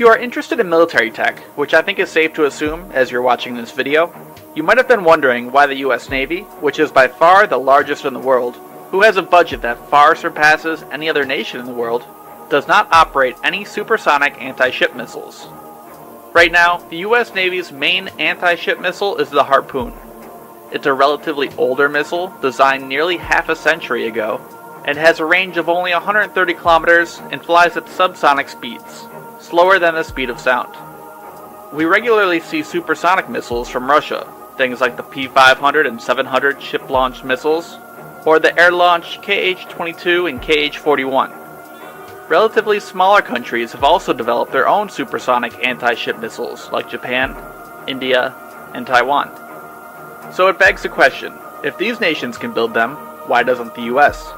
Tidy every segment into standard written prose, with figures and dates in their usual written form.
If you are interested in military tech, which I think is safe to assume as you're watching this video, you might have been wondering why the US Navy, which is by far the largest in the world, who has a budget that far surpasses any other nation in the world, does not operate any supersonic anti-ship missiles. Right now, the US Navy's main anti-ship missile is the Harpoon. It's a relatively older missile designed nearly half a century ago, and has a range of only 130 kilometers and flies at subsonic speeds, slower than the speed of sound. We regularly see supersonic missiles from Russia, things like the P-500 and 700 ship-launched missiles, or the air-launched KH-22 and KH-41. Relatively smaller countries have also developed their own supersonic anti-ship missiles, like Japan, India, and Taiwan. So it begs the question, if these nations can build them, why doesn't the US?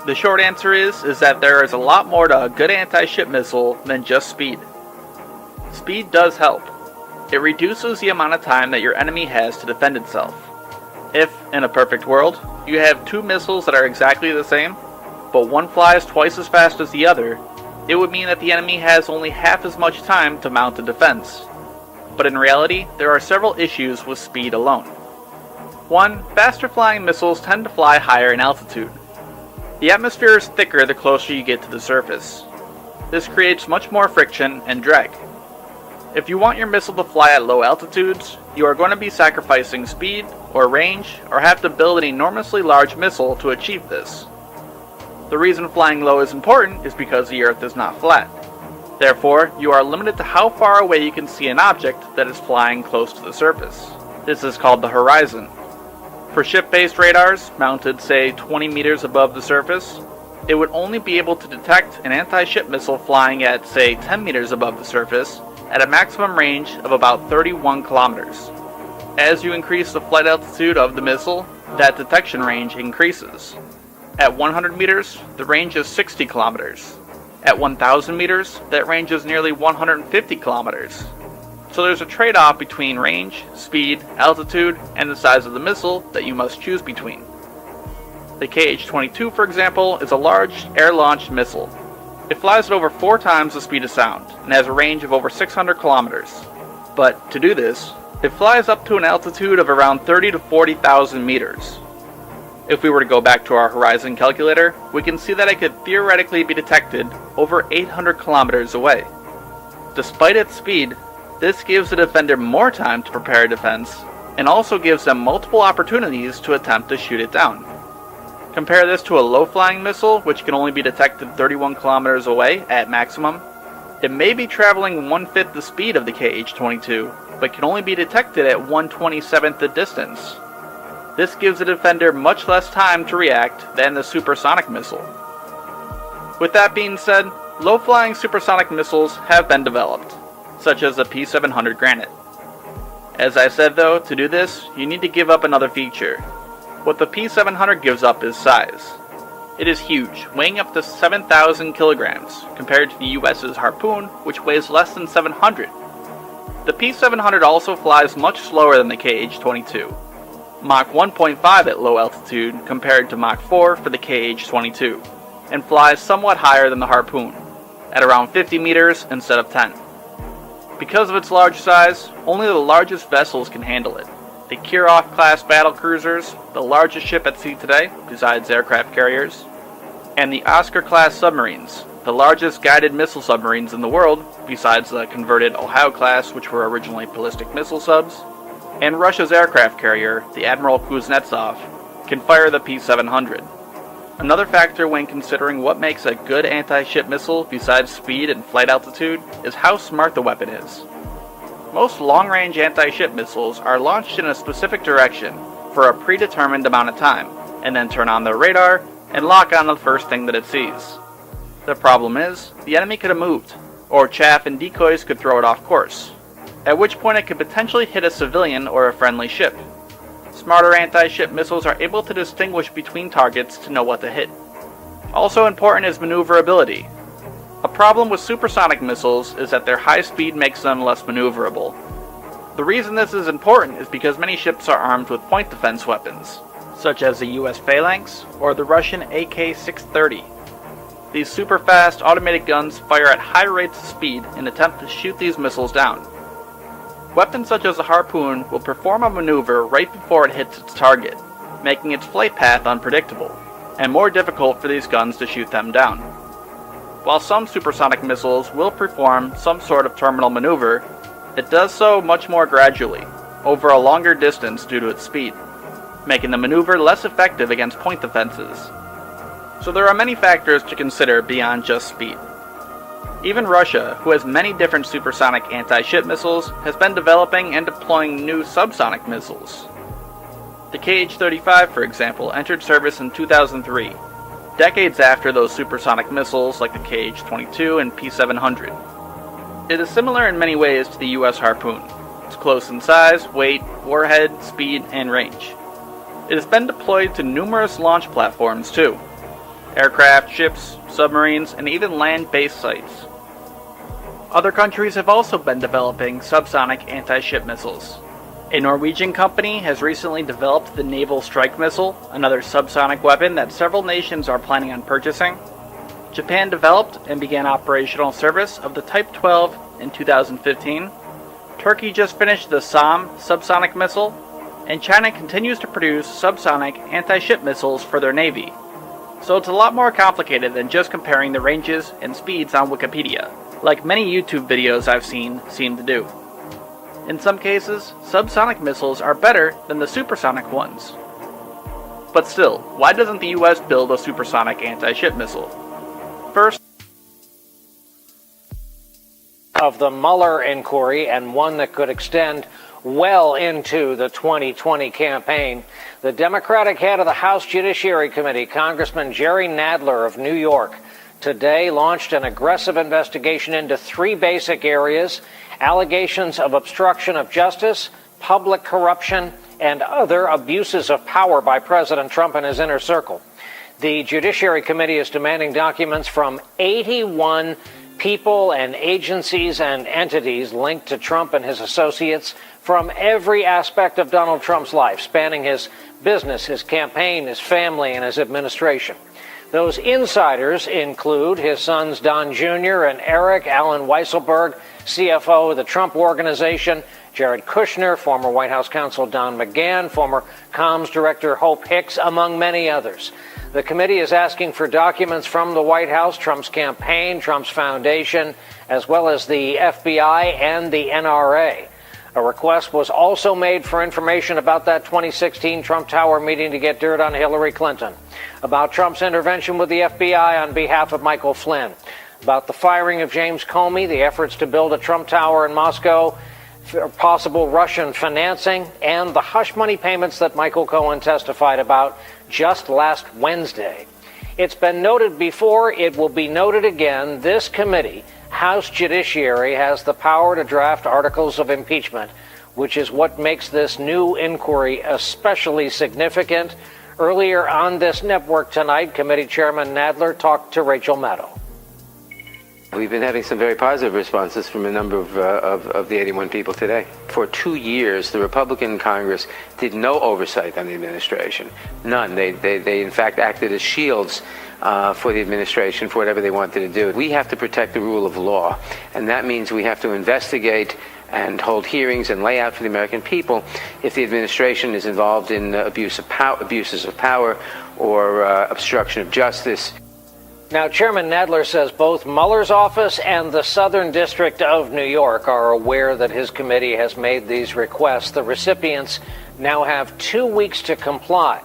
The short answer is that there is a lot more to a good anti-ship missile than just speed. Speed does help. It reduces the amount of time that your enemy has to defend itself. If, in a perfect world, you have two missiles that are exactly the same, but one flies twice as fast as the other, it would mean that the enemy has only half as much time to mount a defense. But in reality, there are several issues with speed alone. One, faster flying missiles tend to fly higher in altitude. The atmosphere is thicker the closer you get to the surface. This creates much more friction and drag. If you want your missile to fly at low altitudes, you are going to be sacrificing speed or range, or have to build an enormously large missile to achieve this. The reason flying low is important is because the Earth is not flat. Therefore, you are limited to how far away you can see an object that is flying close to the surface. This is called the horizon. For ship-based radars, mounted say 20 meters above the surface, it would only be able to detect an anti-ship missile flying at say 10 meters above the surface at a maximum range of about 31 kilometers. As you increase the flight altitude of the missile, that detection range increases. At 100 meters, the range is 60 kilometers. At 1,000 meters, that range is nearly 150 kilometers. So there's a trade-off between range, speed, altitude, and the size of the missile that you must choose between. The KH-22, for example, is a large air-launched missile. It flies at over 4 times the speed of sound, and has a range of over 600 kilometers. But to do this, it flies up to an altitude of around 30 to 40,000 meters. If we were to go back to our horizon calculator, we can see that it could theoretically be detected over 800 kilometers away. Despite its speed, this gives the defender more time to prepare a defense, and also gives them multiple opportunities to attempt to shoot it down. Compare this to a low-flying missile, which can only be detected 31 kilometers away at maximum. It may be traveling 1/5 the speed of the KH-22, but can only be detected at 1/27th the distance. This gives the defender much less time to react than the supersonic missile. With that being said, low-flying supersonic missiles have been developed, such as the P-700 Granite. As I said though, to do this, you need to give up another feature. What the P-700 gives up is size. It is huge, weighing up to 7,000 kilograms, compared to the US's Harpoon, which weighs less than 700. The P-700 also flies much slower than the KH-22. Mach 1.5 at low altitude compared to Mach 4 for the KH-22, and flies somewhat higher than the Harpoon, at around 50 meters instead of 10. Because of its large size, only the largest vessels can handle it. The Kirov-class battle cruisers, the largest ship at sea today, besides aircraft carriers, and the Oscar-class submarines, the largest guided missile submarines in the world, besides the converted Ohio-class, which were originally ballistic missile subs, and Russia's aircraft carrier, the Admiral Kuznetsov, can fire the P-700. Another factor when considering what makes a good anti-ship missile besides speed and flight altitude is how smart the weapon is. Most long-range anti-ship missiles are launched in a specific direction for a predetermined amount of time, and then turn on their radar and lock on the first thing that it sees. The problem is, the enemy could have moved, or chaff and decoys could throw it off course, at which point it could potentially hit a civilian or a friendly ship. Smarter anti-ship missiles are able to distinguish between targets to know what to hit. Also important is maneuverability. A problem with supersonic missiles is that their high speed makes them less maneuverable. The reason this is important is because many ships are armed with point defense weapons, such as the US Phalanx or the Russian AK-630. These super-fast automated guns fire at high rates of speed in an attempt to shoot these missiles down. Weapons such as a harpoon will perform a maneuver right before it hits its target, making its flight path unpredictable, and more difficult for these guns to shoot them down. While some supersonic missiles will perform some sort of terminal maneuver, it does so much more gradually, over a longer distance due to its speed, making the maneuver less effective against point defenses. So there are many factors to consider beyond just speed. Even Russia, who has many different supersonic anti-ship missiles, has been developing and deploying new subsonic missiles. The Kh-35, for example, entered service in 2003, decades after those supersonic missiles like the Kh-22 and P-700. It is similar in many ways to the US Harpoon. It's close in size, weight, warhead, speed, and range. It has been deployed to numerous launch platforms too. Aircraft, ships, submarines, and even land-based sites. Other countries have also been developing subsonic anti-ship missiles. A Norwegian company has recently developed the Naval Strike Missile, another subsonic weapon that several nations are planning on purchasing. Japan developed and began operational service of the Type 12 in 2015. Turkey just finished the SAM subsonic missile, and China continues to produce subsonic anti-ship missiles for their navy. So it's a lot more complicated than just comparing the ranges and speeds on Wikipedia, like many YouTube videos I've seen seem to do. In some cases, subsonic missiles are better than the supersonic ones. But still, why doesn't the US build a supersonic anti-ship missile? First, of the Mueller inquiry, and one that could extend well into the 2020 campaign, the Democratic head of the House Judiciary Committee, Congressman Jerry Nadler of New York, today launched an aggressive investigation into three basic areas: allegations of obstruction of justice, public corruption, and other abuses of power by President Trump and his inner circle. The Judiciary Committee is demanding documents from 81 people and agencies and entities linked to Trump and his associates from every aspect of Donald Trump's life, spanning his business, his campaign, his family, and his administration. Those insiders include his sons Don Jr. and Eric, Alan Weisselberg, CFO of the Trump Organization, Jared Kushner, former White House counsel Don McGahn, former comms director Hope Hicks, among many others. The committee is asking for documents from the White House, Trump's campaign, Trump's foundation, as well as the FBI and the NRA. A request was also made for information about that 2016 Trump Tower meeting to get dirt on Hillary Clinton, about Trump's intervention with the FBI on behalf of Michael Flynn, about the firing of James Comey, the efforts to build a Trump Tower in Moscow, possible Russian financing, and the hush money payments that Michael Cohen testified about just last Wednesday. It's been noted before, it will be noted again, this committee, House Judiciary, has the power to draft articles of impeachment, which is what makes this new inquiry especially significant. Earlier on this network tonight, Committee Chairman Nadler talked to Rachel Maddow. We've been having some very positive responses from a number of the 81 people today. For 2 years, the Republican Congress did no oversight on the administration. None. They in fact acted as shields for the administration for whatever they wanted to do. We have to protect the rule of law, and that means we have to investigate and hold hearings and lay out for the American people if the administration is involved in abuses of power or obstruction of justice. Now, Chairman Nadler says both Mueller's office and the Southern District of New York are aware that his committee has made these requests. The recipients now have 2 weeks to comply.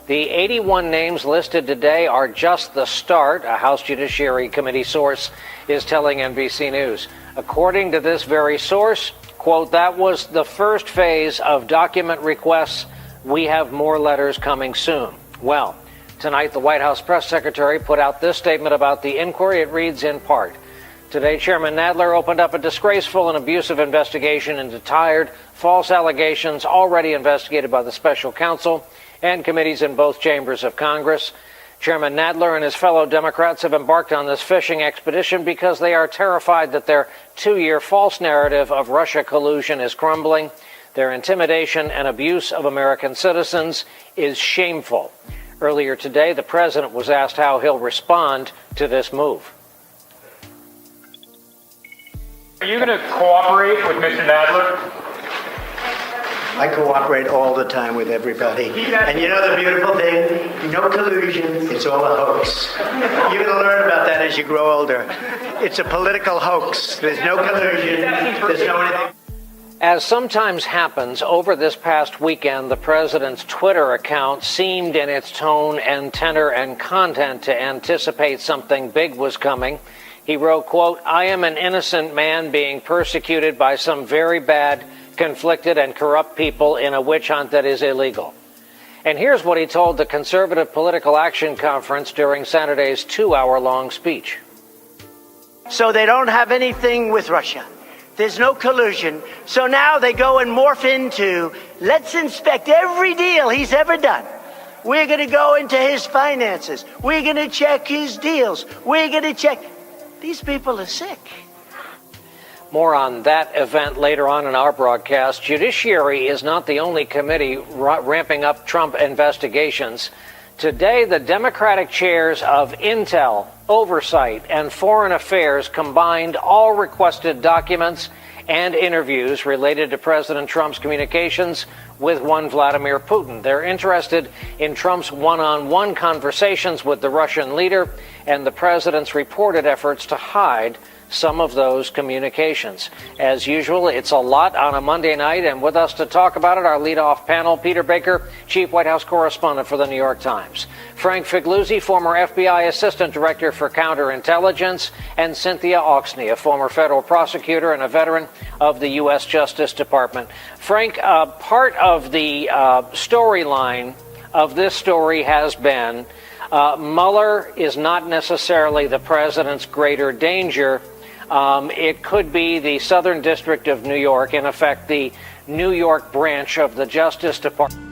The 81 names listed today are just the start, a House Judiciary Committee source is telling NBC News. According to this very source, quote, that was the first phase of document requests. We have more letters coming soon. Well, tonight, the White House press secretary put out this statement about the inquiry. It reads in part, today, Chairman Nadler opened up a disgraceful and abusive investigation into tired, false allegations already investigated by the special counsel and committees in both chambers of Congress. Chairman Nadler and his fellow Democrats have embarked on this fishing expedition because they are terrified that their 2-year false narrative of Russia collusion is crumbling. Their intimidation and abuse of American citizens is shameful. Earlier today, the president was asked how he'll respond to this move. Are you going to cooperate with Mr. Nadler? I cooperate all the time with everybody. And you know the beautiful thing? No collusion. It's all a hoax. You're going to learn about that as you grow older. It's a political hoax. There's no collusion. There's no anything. As sometimes happens, over this past weekend, the president's Twitter account seemed in its tone and tenor and content to anticipate something big was coming. He wrote, quote, "I am an innocent man being persecuted by some very bad, conflicted and corrupt people in a witch hunt that is illegal." And here's what he told the Conservative Political Action Conference during Saturday's 2-hour-long speech. So they don't have anything with Russia. There's no collusion. So now they go and morph into, let's inspect every deal he's ever done. We're going to go into his finances. We're going to check his deals. We're going to check. These people are sick. More on that event later on in our broadcast. Judiciary is not the only committee ramping up Trump investigations. Today, the Democratic chairs of Intel, Oversight, and Foreign Affairs combined all requested documents and interviews related to President Trump's communications with one Vladimir Putin. They're interested in Trump's one-on-one conversations with the Russian leader and the president's reported efforts to hide some of those communications. As usual, it's a lot on a Monday night, and with us to talk about it, our leadoff panel, Peter Baker, Chief White House Correspondent for the New York Times, Frank Figliuzzi, former FBI Assistant Director for Counterintelligence, and Cynthia Oxney, a former federal prosecutor and a veteran of the U.S. Justice Department. Frank, part of the storyline of this story has been Mueller is not necessarily the president's greater danger. It could be the Southern District of New York, in effect, the New York branch of the Justice Department.